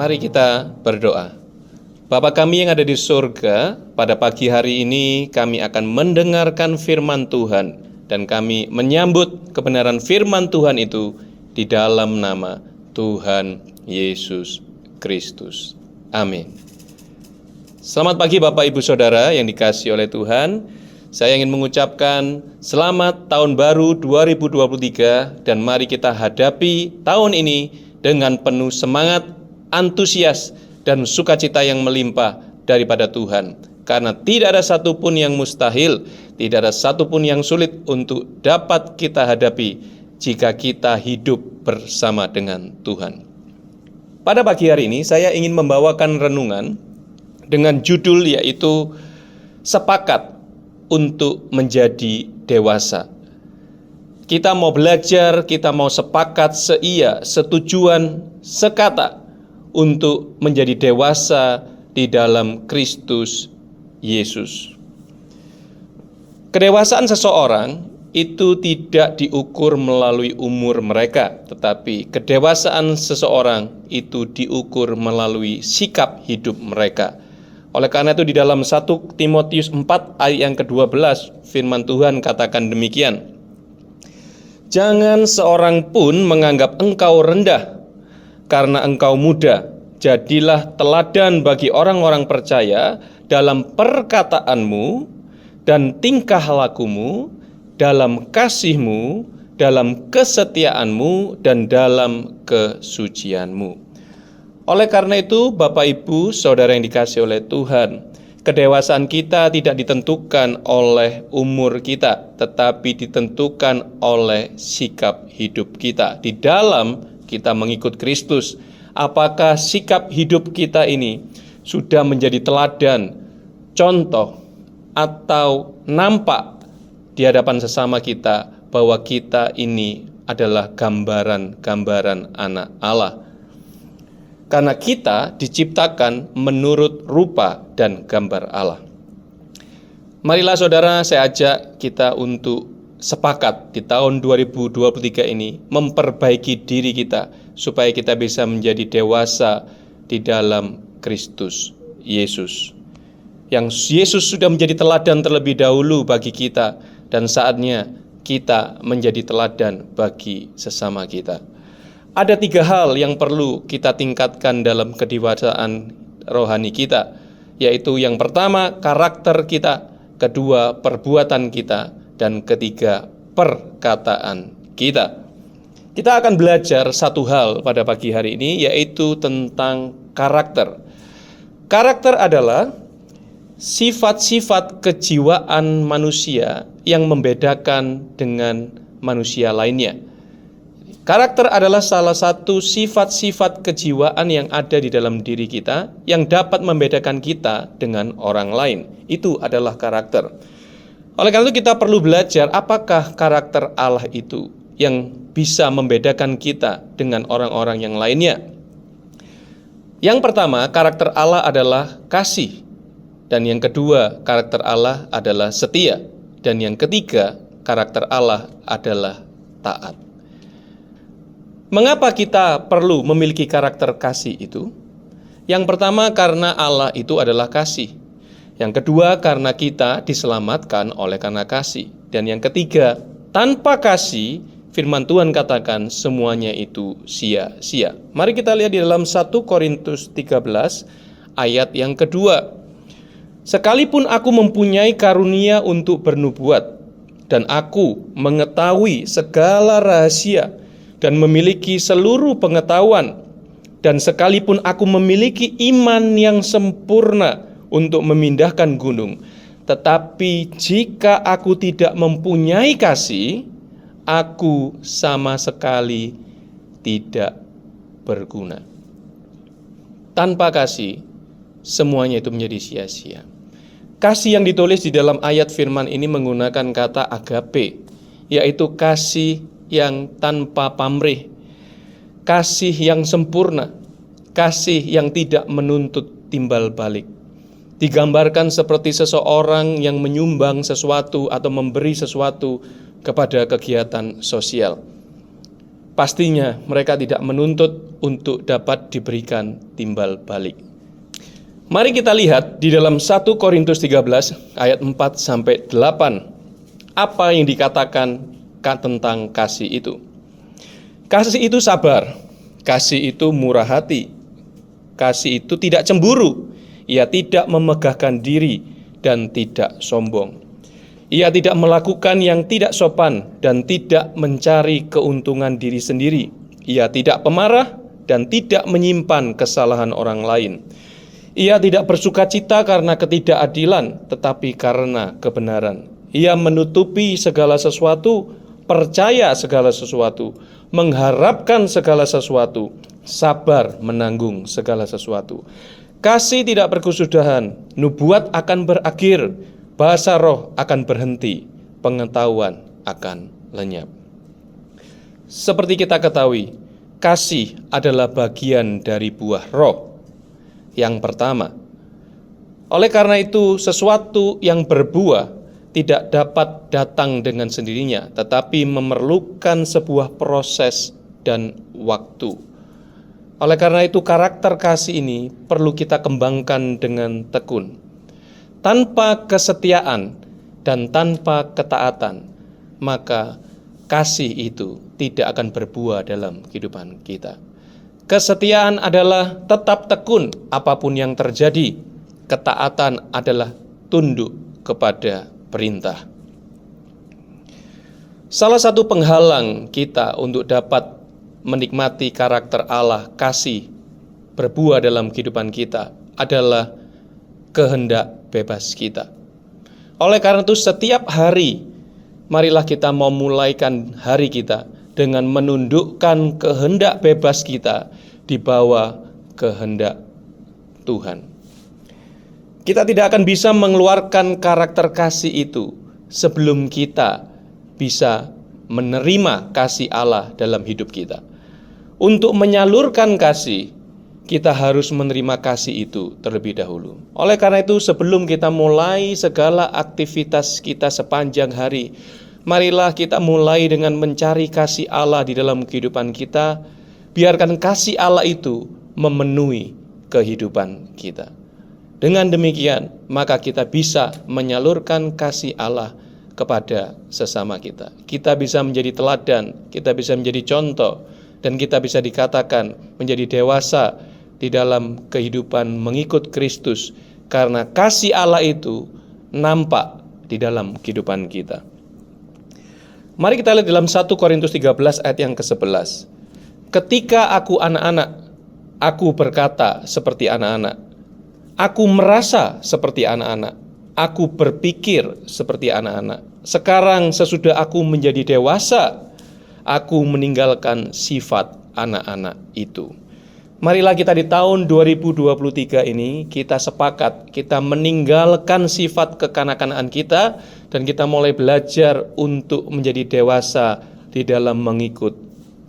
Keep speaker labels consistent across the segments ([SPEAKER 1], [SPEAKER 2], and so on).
[SPEAKER 1] Mari kita berdoa. Bapa kami yang ada di surga, pada pagi hari ini kami akan mendengarkan firman Tuhan dan kami menyambut kebenaran firman Tuhan itu di dalam nama Tuhan Yesus Kristus. Amin. Selamat pagi Bapak Ibu Saudara yang dikasihi oleh Tuhan. Saya ingin mengucapkan selamat tahun baru 2023 dan mari kita hadapi tahun ini dengan penuh semangat, antusias, dan sukacita yang melimpah daripada Tuhan. Karena tidak ada satupun yang mustahil, tidak ada satupun yang sulit untuk dapat kita hadapi jika kita hidup bersama dengan Tuhan. Pada pagi hari ini saya ingin membawakan renungan dengan judul yaitu Sepakat untuk menjadi dewasa. Kita mau belajar, kita mau sepakat, setujuan, sekata untuk menjadi dewasa di dalam Kristus Yesus. Kedewasaan seseorang itu tidak diukur melalui umur mereka, tetapi kedewasaan seseorang itu diukur melalui sikap hidup mereka. Oleh karena itu di dalam 1 Timotius 4 ayat yang ke-12 firman Tuhan katakan demikian. Jangan seorang pun menganggap engkau rendah karena engkau muda. Jadilah teladan bagi orang-orang percaya dalam perkataanmu dan tingkah lakumu, dalam kasihmu, dalam kesetiaanmu, dan dalam kesucianmu. Oleh karena itu, Bapak Ibu, Saudara yang dikasihi oleh Tuhan, kedewasaan kita tidak ditentukan oleh umur kita, tetapi ditentukan oleh sikap hidup kita. Di dalam kita mengikut Kristus, apakah sikap hidup kita ini sudah menjadi teladan, contoh, atau nampak di hadapan sesama kita bahwa kita ini adalah gambaran-gambaran anak Allah. Karena kita diciptakan menurut rupa dan gambar Allah. Marilah saudara, saya ajak kita untuk sepakat di tahun 2023 ini memperbaiki diri kita supaya kita bisa menjadi dewasa di dalam Kristus Yesus. Yang Yesus sudah menjadi teladan terlebih dahulu bagi kita dan saatnya kita menjadi teladan bagi sesama kita. Ada 3 hal yang perlu kita tingkatkan dalam kedewasaan rohani kita, yaitu yang pertama karakter kita, kedua perbuatan kita, dan ketiga perkataan kita. Kita akan belajar satu hal pada pagi hari ini, yaitu tentang karakter. Karakter adalah sifat-sifat kejiwaan manusia yang membedakan dengan manusia lainnya. Karakter adalah salah satu sifat-sifat kejiwaan yang ada di dalam diri kita yang dapat membedakan kita dengan orang lain. Itu adalah karakter. Oleh karena itu kita perlu belajar apakah karakter Allah itu yang bisa membedakan kita dengan orang-orang yang lainnya. Yang pertama, karakter Allah adalah kasih. Dan yang kedua, karakter Allah adalah setia. Dan yang ketiga, karakter Allah adalah taat. Mengapa kita perlu memiliki karakter kasih itu? Yang pertama karena Allah itu adalah kasih. Yang kedua karena kita diselamatkan oleh karena kasih. Dan yang ketiga, tanpa kasih, firman Tuhan katakan semuanya itu sia-sia. Mari kita lihat di dalam 1 Korintus 13 ayat yang kedua. Sekalipun aku mempunyai karunia untuk bernubuat, dan aku mengetahui segala rahasia, dan memiliki seluruh pengetahuan, dan sekalipun aku memiliki iman yang sempurna untuk memindahkan gunung, tetapi jika aku tidak mempunyai kasih, aku sama sekali tidak berguna. Tanpa kasih, semuanya itu menjadi sia-sia. Kasih yang ditulis di dalam ayat firman ini menggunakan kata agape, yaitu kasih yang tanpa pamrih, kasih yang sempurna, kasih yang tidak menuntut timbal balik. Digambarkan seperti seseorang yang menyumbang sesuatu atau memberi sesuatu kepada kegiatan sosial. Pastinya mereka tidak menuntut untuk dapat diberikan timbal balik. Mari kita lihat di dalam 1 Korintus 13 ayat 4 sampai 8 apa yang dikatakan tentang kasih itu. Kasih itu sabar, kasih itu murah hati, kasih itu tidak cemburu, ia tidak memegahkan diri dan tidak sombong. Ia tidak melakukan yang tidak sopan dan tidak mencari keuntungan diri sendiri. Ia tidak pemarah dan tidak menyimpan kesalahan orang lain. Ia tidak bersukacita karena ketidakadilan, tetapi karena kebenaran. Ia menutupi segala sesuatu, percaya segala sesuatu, mengharapkan segala sesuatu, sabar menanggung segala sesuatu. Kasih tidak berkesudahan, nubuat akan berakhir, bahasa roh akan berhenti, pengetahuan akan lenyap. Seperti kita ketahui, kasih adalah bagian dari buah roh yang pertama. Oleh karena itu, sesuatu yang berbuah tidak dapat datang dengan sendirinya, tetapi memerlukan sebuah proses dan waktu. Oleh karena itu, karakter kasih ini perlu kita kembangkan dengan tekun. Tanpa kesetiaan dan tanpa ketaatan, maka kasih itu tidak akan berbuah dalam kehidupan kita. Kesetiaan adalah tetap tekun apapun yang terjadi. Ketaatan adalah tunduk kepada perintah. Salah satu penghalang kita untuk dapat menikmati karakter Allah kasih berbuah dalam kehidupan kita adalah kehendak bebas kita. Oleh karena itu, setiap hari marilah kita memulaikan hari kita dengan menundukkan kehendak bebas kita di bawah kehendak Tuhan. Kita tidak akan bisa mengeluarkan karakter kasih itu sebelum kita bisa menerima kasih Allah dalam hidup kita. Untuk menyalurkan kasih, kita harus menerima kasih itu terlebih dahulu. Oleh karena itu, sebelum kita mulai segala aktivitas kita sepanjang hari, marilah kita mulai dengan mencari kasih Allah di dalam kehidupan kita. Biarkan kasih Allah itu memenuhi kehidupan kita. Dengan demikian, maka kita bisa menyalurkan kasih Allah kepada sesama kita. Kita bisa menjadi teladan, kita bisa menjadi contoh, dan kita bisa dikatakan menjadi dewasa di dalam kehidupan mengikut Kristus, karena kasih Allah itu nampak di dalam kehidupan kita. Mari kita lihat dalam 1 Korintus 13 ayat yang ke-11. Ketika aku anak-anak, aku berkata seperti anak-anak. Aku merasa seperti anak-anak. Aku berpikir seperti anak-anak. Sekarang sesudah aku menjadi dewasa, aku meninggalkan sifat anak-anak itu. Marilah kita di tahun 2023 ini kita sepakat, kita meninggalkan sifat kekanak-kanakan kita dan kita mulai belajar untuk menjadi dewasa di dalam mengikut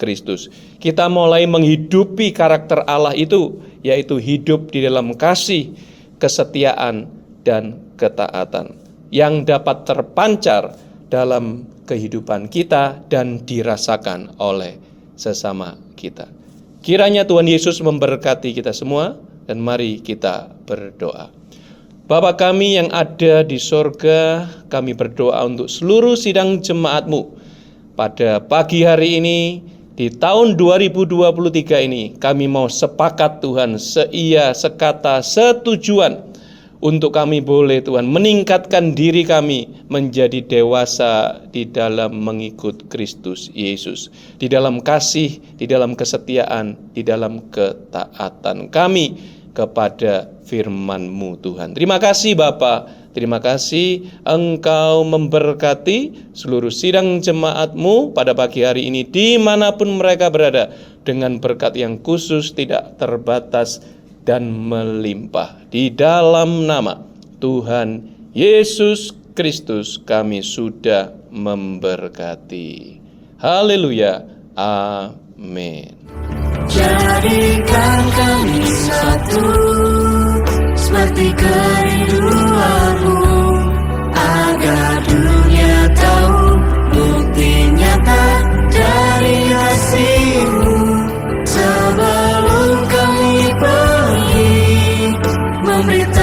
[SPEAKER 1] Kristus. Kita mulai menghidupi karakter Allah itu, yaitu hidup di dalam kasih, kesetiaan, dan ketaatan yang dapat terpancar dalam kehidupan kita dan dirasakan oleh sesama kita. Kiranya Tuhan Yesus memberkati kita semua, dan mari kita berdoa. Bapa kami yang ada di sorga, kami berdoa untuk seluruh sidang jemaat-Mu. Pada pagi hari ini, di tahun 2023 ini, kami mau sepakat Tuhan, seia, sekata, setujuan, untuk kami boleh Tuhan meningkatkan diri kami menjadi dewasa di dalam mengikut Kristus Yesus, di dalam kasih, di dalam kesetiaan, di dalam ketaatan kami kepada firman-Mu Tuhan. Terima kasih Bapa, terima kasih Engkau memberkati seluruh sidang jemaat-Mu pada pagi hari ini dimanapun mereka berada, dengan berkat yang khusus, tidak terbatas, dan melimpah. Di dalam nama Tuhan Yesus Kristus kami sudah memberkati. Haleluya. Amin.
[SPEAKER 2] Jadikan kami satu seperti kerinduanmu, agar dunia tahu bukti nyata dari kasih-Mu. memberitahu